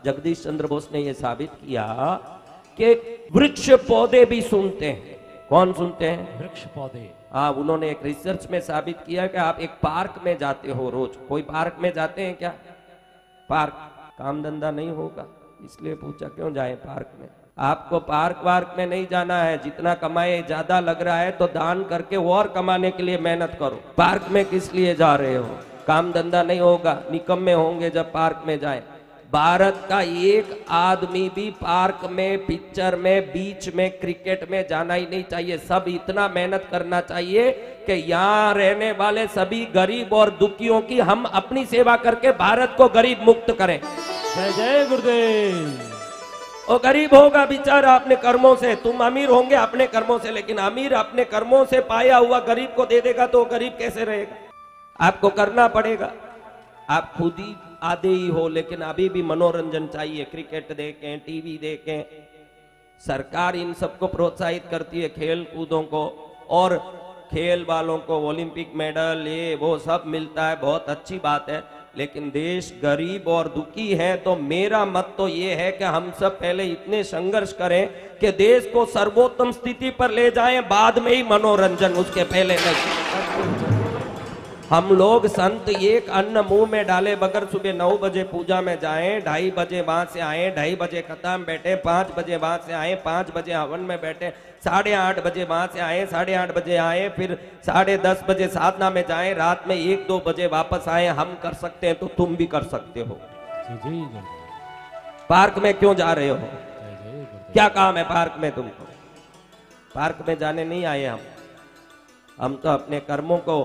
जगदीश चंद्र बोस ने यह साबित किया कि वृक्ष पौधे भी सुनते हैं। कौन सुनते हैं? वृक्ष पौधे। हाँ, उन्होंने एक रिसर्च में साबित किया कि आप एक पार्क में जाते हो, रोज कोई पार्क में जाते हैं क्या? पार्क काम धंधा नहीं होगा इसलिए पूछा क्यों जाए पार्क में। आपको पार्क वार्क में नहीं जाना है, जितना कमाए ज्यादा लग रहा है तो दान करके और कमाने के लिए मेहनत करो। पार्क में किस लिए जा रहे हो? काम धंधा नहीं होगा, निकम्मे होंगे जब पार्क में जाए। भारत का एक आदमी भी पार्क में, पिक्चर में, बीच में, क्रिकेट में जाना ही नहीं चाहिए। सब इतना मेहनत करना चाहिए कि यहाँ रहने वाले सभी गरीब और दुखियों की हम अपनी सेवा करके भारत को गरीब मुक्त करें। जय जय गुरुदेव। वो गरीब होगा बेचारा अपने कर्मों से, तुम अमीर होंगे अपने कर्मों से, लेकिन अमीर अपने कर्मों से पाया हुआ गरीब को दे देगा तो गरीब कैसे रहेगा? आपको करना पड़ेगा। आप खुद ही आधे ही हो, लेकिन अभी भी मनोरंजन चाहिए। क्रिकेट देखें, टीवी देखें। सरकार इन सबको प्रोत्साहित करती है, खेल कूदों को, और खेल वालों को ओलंपिक मेडल ये वो सब मिलता है, बहुत अच्छी बात है। लेकिन देश गरीब और दुखी है, तो मेरा मत तो ये है कि हम सब पहले इतने संघर्ष करें कि देश को सर्वोत्तम स्थिति पर ले जाएं, बाद में ही मनोरंजन, उसके पहले नहीं। हम लोग संत एक अन्न मुंह में डाले बगैर सुबह 9 बजे पूजा में जाएं, 2:30 बजे वहां से आए, 2:30 बजे खत्म बैठे, 5 बजे वहां से आए, 5 बजे हवन में बैठे, 8:30 बजे वहां से आए, 8:30 बजे आए, फिर 10:30 बजे साधना में जाएं, रात में 1-2 बजे वापस आए। हम कर सकते हैं तो तुम भी कर सकते हो। पार्क में क्यों जा रहे हो? क्या काम है पार्क में तुमको? पार्क में जाने नहीं आए हम तो अपने कर्मों को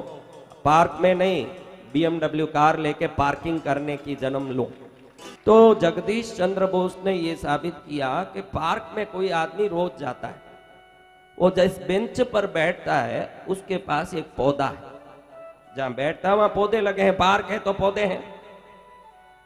पार्क में नहीं, BMW कार लेके पार्किंग करने की जन्म लो। तो जगदीश चंद्र बोस ने यह साबित किया कि पार्क में कोई आदमी रोज जाता है, वो जिस बेंच पर बैठता है उसके पास एक पौधा है, जहां बैठता है वहां पौधे लगे हैं। पार्क है तो पौधे हैं।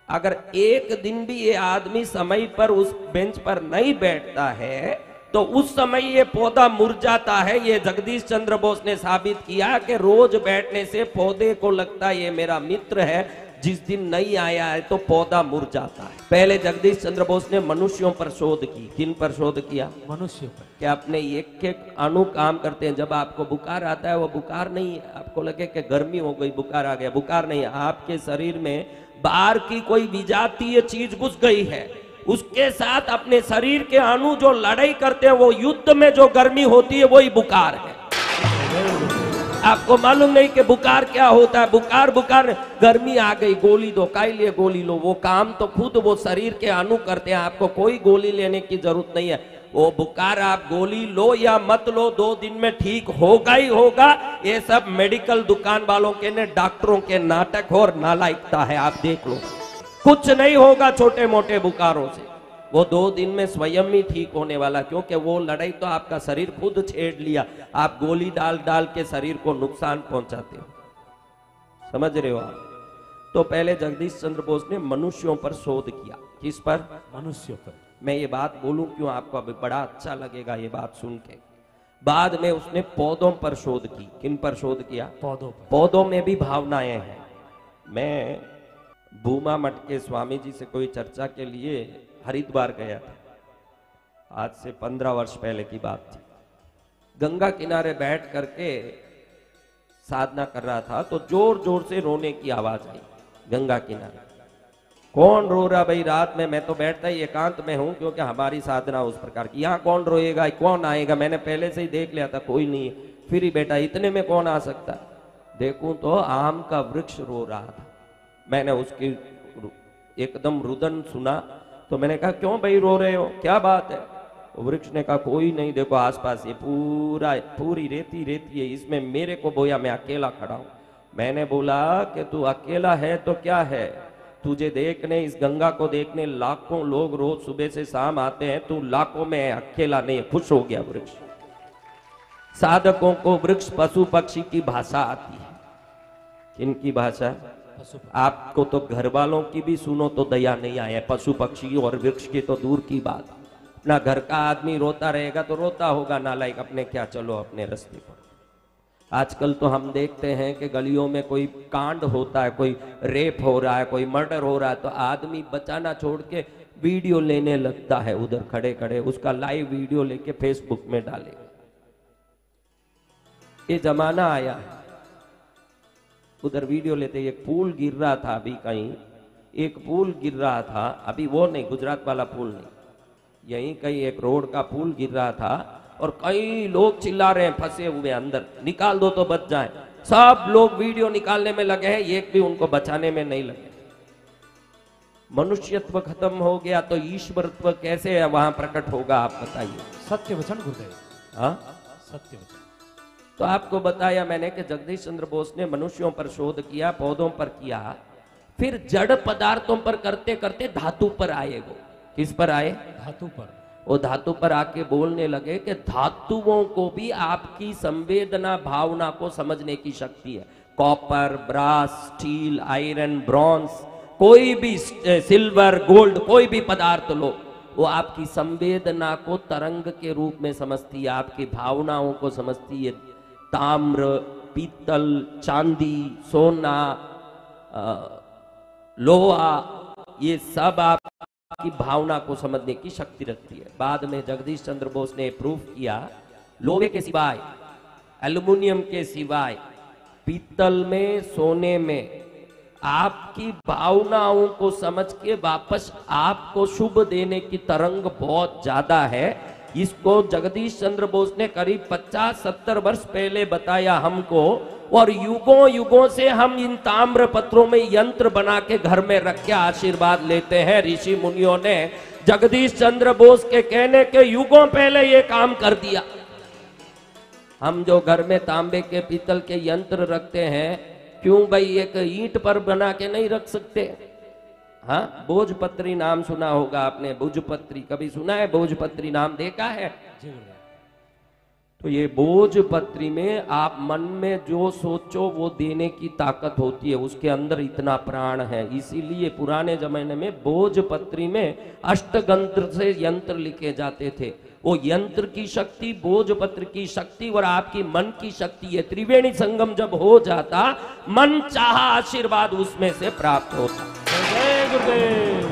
अगर एक दिन भी ये आदमी समय पर उस बेंच पर नहीं बैठता है तो उस समय ये पौधा मुरझाता है। ये जगदीश चंद्र बोस ने साबित किया कि रोज बैठने से पौधे को लगता है ये मेरा मित्र है, जिस दिन नहीं आया है तो पौधा मुरझाता है। पहले जगदीश चंद्र बोस ने मनुष्यों पर शोध की। किन पर शोध किया? मनुष्यों पर। कि अपने एक अणु काम करते हैं। जब आपको बुखार आता है वो बुखार नहीं है, आपको लगे कि गर्मी हो गई बुखार आ गया, बुखार नहीं है। आपके शरीर में बाहर की कोई विजातीय चीज घुस गई है, उसके साथ अपने शरीर के अणु जो लड़ाई करते हैं, वो युद्ध में जो गर्मी होती है वही बुखार है। आपको मालूम नहीं कि बुखार क्या होता है? बुखार गर्मी आ गई, गोली दो, काई लिए गोली लो। वो काम तो खुद वो शरीर के अणु करते हैं, आपको कोई गोली लेने की जरूरत नहीं है। वो बुखार आप गोली लो या मत लो, 2 दिन में ठीक होगा ही होगा। ये सब मेडिकल दुकान वालों के ने, डॉक्टरों के नाटक और नालायकता है। आप देख लो, कुछ नहीं होगा छोटे मोटे बुखारों से। वो 2 दिन में स्वयं ही ठीक होने वाला, क्योंकि वो लड़ाई तो आपका शरीर खुद छेड़ लिया। आप गोली डाल डाल के शरीर को नुकसान पहुंचाते हो। समझ रहे हो आप? तो पहले जगदीश चंद्र बोस ने मनुष्यों पर शोध किया। किस पर? मनुष्यों पर। मैं ये बात बोलूं क्यों, आपको अभी बड़ा अच्छा लगेगा ये बात सुन के। बाद में उसने पौधों पर शोध की। किन पर शोध किया? पौधों पर। पौधों में भी भावनाएं हैं। मैं भूमा मठ के स्वामी जी से कोई चर्चा के लिए हरिद्वार गया था, आज से 15 वर्ष पहले की बात थी। गंगा किनारे बैठ करके साधना कर रहा था तो जोर जोर से रोने की आवाज आई गंगा किनारे। कौन रो रहा भाई रात में? मैं तो बैठता ही एकांत में हूं, क्योंकि हमारी साधना उस प्रकार की। यहाँ कौन रोएगा, कौन आएगा? मैंने पहले से ही देख लिया था, कोई नहीं है। फिर ही बेटा इतने में कौन आ सकता? देखूं तो आम का वृक्ष रो रहा था। मैंने उसकी एकदम रुदन सुना तो मैंने कहा क्यों भाई रो रहे हो, क्या बात है? वृक्ष ने कहा कोई नहीं, देखो आसपास ये पूरी रेती रेती है, इसमें मेरे को बोया, मैं अकेला खड़ा हूं। मैंने बोला कि तू अकेला है तो क्या है, तुझे देखने, इस गंगा को देखने लाखों लोग रोज सुबह से शाम आते हैं, तू लाखों में अकेला नहीं है। खुश हो गया वृक्ष। साधकों को वृक्ष पशु पक्षी की भाषा आती है। किनकी भाषा? आपको तो घर वालों की भी सुनो तो दया नहीं आए, पशु पक्षी और वृक्ष की तो दूर की बात। अपना घर का आदमी रोता रहेगा तो रोता होगा नालायक, अपने क्या, चलो अपने रास्ते पर। आजकल तो हम देखते हैं कि गलियों में कोई कांड होता है, कोई रेप हो रहा है, कोई मर्डर हो रहा है, तो आदमी बचाना छोड़ के वीडियो लेने लगता है उधर खड़े खड़े, उसका लाइव वीडियो लेके फेसबुक में डालेगा। ये जमाना आया है। उधर वीडियो लेते, एक पुल गिर रहा था अभी कहीं, एक पुल गिर रहा था अभी, वो नहीं गुजरात वाला पुल नहीं, यहीं कहीं एक रोड का पुल गिर रहा था और कई लोग चिल्ला रहे हैं फंसे हुए अंदर, निकाल दो तो बच जाए। सब लोग वीडियो निकालने में लगे हैं, एक भी उनको बचाने में नहीं लगे। मनुष्यत्व खत्म हो गया तो ईश्वरत्व कैसे वहां प्रकट होगा, आप बताइए। सत्य वचन गुरुदेव। हाँ, सत्य वचन। तो आपको बताया मैंने कि जगदीश चंद्र बोस ने मनुष्यों पर शोध किया, पौधों पर किया, फिर जड़ पदार्थों पर करते करते धातु पर आए। वो किस पर आए? धातु पर। वो धातु पर आके बोलने लगे कि धातुओं को भी आपकी संवेदना भावना को समझने की शक्ति है। Copper, brass, steel, iron, bronze, कोई भी सिल्वर, गोल्ड, कोई भी पदार्थ लो, वो आपकी संवेदना को तरंग के रूप में समझती है, आपकी भावनाओं को समझती है। ताम्र, पीतल, चांदी, सोना, लोहा, ये सब आपकी भावना को समझने की शक्ति रखती है। बाद में जगदीश चंद्र बोस ने प्रूफ किया, लोहे के सिवाय, एल्युमिनियम के सिवाय, पीतल में, सोने में आपकी भावनाओं को समझ के वापस आपको शुभ देने की तरंग बहुत ज्यादा है। इसको जगदीश चंद्र बोस ने करीब 50-70 वर्ष पहले बताया हमको, और युगों युगों से हम इन ताम्र पत्रों में यंत्र बना के घर में रख के आशीर्वाद लेते हैं। ऋषि मुनियों ने जगदीश चंद्र बोस के कहने के युगों पहले ये काम कर दिया। हम जो घर में तांबे के, पीतल के यंत्र रखते हैं, क्यों भाई एक ईंट पर बना के नहीं रख सकते? हाँ, भोजपत्री नाम सुना होगा आपने, भोजपत्री कभी सुना है? भोजपत्री नाम देखा है? तो ये भोजपत्री में आप मन में जो सोचो वो देने की ताकत होती है, उसके अंदर इतना प्राण है। इसीलिए पुराने जमाने में भोजपत्री में अष्टगंत्र से यंत्र लिखे जाते थे। वो यंत्र की शक्ति, भोजपत्र की शक्ति और आपकी मन की शक्ति, ये त्रिवेणी संगम जब हो जाता, मन चाहा आशीर्वाद उसमें से प्राप्त होता। जय गुरुदेव।